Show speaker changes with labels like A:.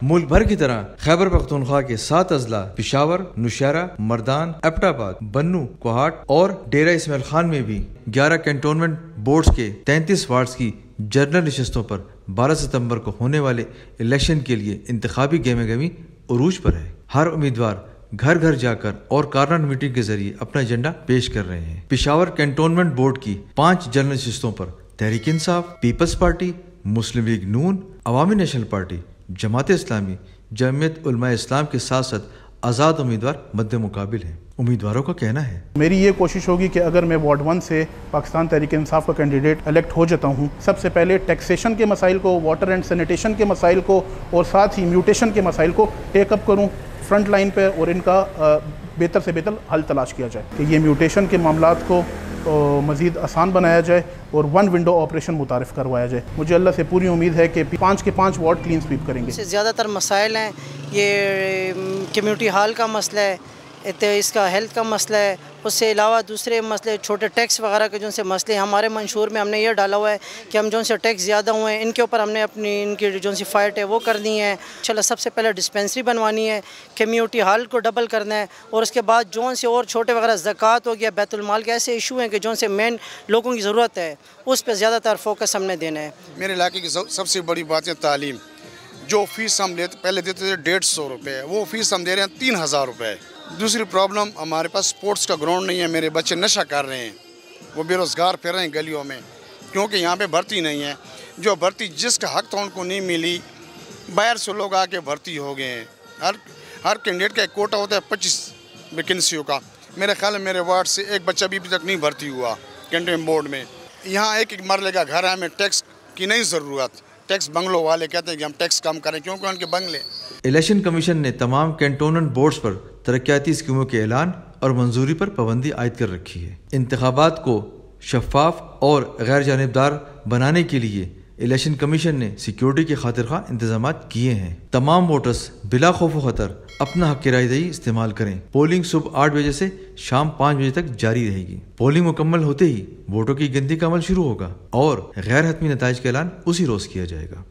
A: ملک بھر کی طرح خیبر پختونخوا کے 7 اضلاع پشاور، نوشہرہ، مردان، ایبٹ آباد، بنوں، کوہاٹ اور ڈیرہ اسماعیل خان میں بھی 11 کنٹونمنٹ بورڈز کے 33 وارڈز کی جنرل نشستوں پر 12 ستمبر کو ہونے والے الیکشن کے لیے انتخابی گہمہ گہمی عروج پر ہے۔ ہر امیدوار گھر گھر جا کر اور کارنر میٹنگ کے ذریعے اپنا ایجنڈا پیش کر رہے ہیں۔ پشاور کنٹونمنٹ بورڈ کی 5 جنرل نشستوں پر تحریک انصاف، پیپلز پارٹی، مسلم لیگ نون، عوامی نیشنل پارٹی، جماعت اسلامی، جمعیت علماء اسلام کے ساتھ ساتھ آزاد امیدوار مد مقابل ہیں۔ امیدواروں کا کہنا ہے،
B: میری یہ کوشش ہوگی کہ اگر میں وارڈ 1 سے پاکستان تحریک انصاف کا کینڈیڈیٹ الیکٹ ہو جاتا ہوں، سب سے پہلے ٹیکسیشن کے مسائل کو، واٹر اینڈ سینیٹیشن کے مسائل کو اور ساتھ ہی میوٹیشن کے مسائل کو ٹیک اپ کروں فرنٹ لائن پہ، اور ان کا بہتر سے بہتر حل تلاش کیا جائے کہ یہ میوٹیشن کے معاملات کو مزید آسان بنایا جائے اور 1 ونڈو آپریشن متعارف کروایا جائے۔ مجھے اللہ سے پوری امید ہے کہ 5 کے 5 وارڈ کلین سویپ کریں گے۔
C: اس سے زیادہ تر مسائل ہیں، یہ کمیونٹی ہال کا مسئلہ ہے، اس کا ہیلتھ کا مسئلہ ہے، اس سے علاوہ دوسرے مسئلے چھوٹے ٹیکس وغیرہ کے جو سے مسئلے ہمارے منشور میں ہم نے یہ ڈالا ہوا ہے کہ ہم جو سے ٹیکس زیادہ ہوئے ہیں ان کے اوپر ہم نے اپنی ان کی جو سی فائٹ ہے وہ کرنی ہے۔ انشاءاللہ سب سے پہلے ڈسپینسری بنوانی ہے، کمیونٹی ہال کو ڈبل کرنا ہے، اور اس کے بعد جو سے اور چھوٹے وغیرہ زکوٰۃ ہو گیا، بیت المال کے ایسے ایشو ہیں کہ جو سے مین لوگوں کی ضرورت ہے اس پہ زیادہ تر فوکس ہم نے دینا ہے۔
D: میرے علاقے کی سب سے بڑی بات ہے تعلیم۔ جو فیس ہم پہلے دیتے تھے 150 روپے، وہ فیس ہم دے رہے ہیں 3000 روپے۔ دوسری پرابلم، ہمارے پاس سپورٹس کا گراؤنڈ نہیں ہے، میرے بچے نشہ کر رہے ہیں، وہ بے روزگار پھر رہے ہیں گلیوں میں کیونکہ یہاں پہ بھرتی نہیں ہے۔ جو بھرتی جس کا حق تھا ان کو نہیں ملی، باہر سے لوگ آ کے بھرتی ہو گئے ہیں۔ ہر کینڈیڈیٹ کا ایک کوٹا ہوتا ہے 25 ویکنسیوں کا۔ میرے خیال میں میرے وارڈ سے ایک بچہ بھی ابھی تک نہیں بھرتی ہوا کنٹونمنٹ بورڈ میں۔ یہاں ایک مرلے کا گھر ہے، ہمیں ٹیکس کی نہیں ضرورت۔ ٹیکس بنگلوں والے کہتے ہیں کہ ہم ٹیکس کم کریں کیونکہ ان کے بنگلے۔
A: الیکشن کمیشن نے تمام کنٹونمنٹ بورڈز پر ترقیاتی اسکیموں کے اعلان اور منظوری پر پابندی عائد کر رکھی ہے۔ انتخابات کو شفاف اور غیر جانبدار بنانے کے لیے الیکشن کمیشن نے سیکیورٹی کے خاطر خواہ انتظامات کیے ہیں۔ تمام ووٹرز بلا خوف و خطر اپنا حق رائے دہی استعمال کریں۔ پولنگ صبح 8 بجے سے شام 5 بجے تک جاری رہے گی۔ پولنگ مکمل ہوتے ہی ووٹوں کی گنتی کا عمل شروع ہوگا اور غیر حتمی نتائج کا اعلان اسی روز کیا جائے گا۔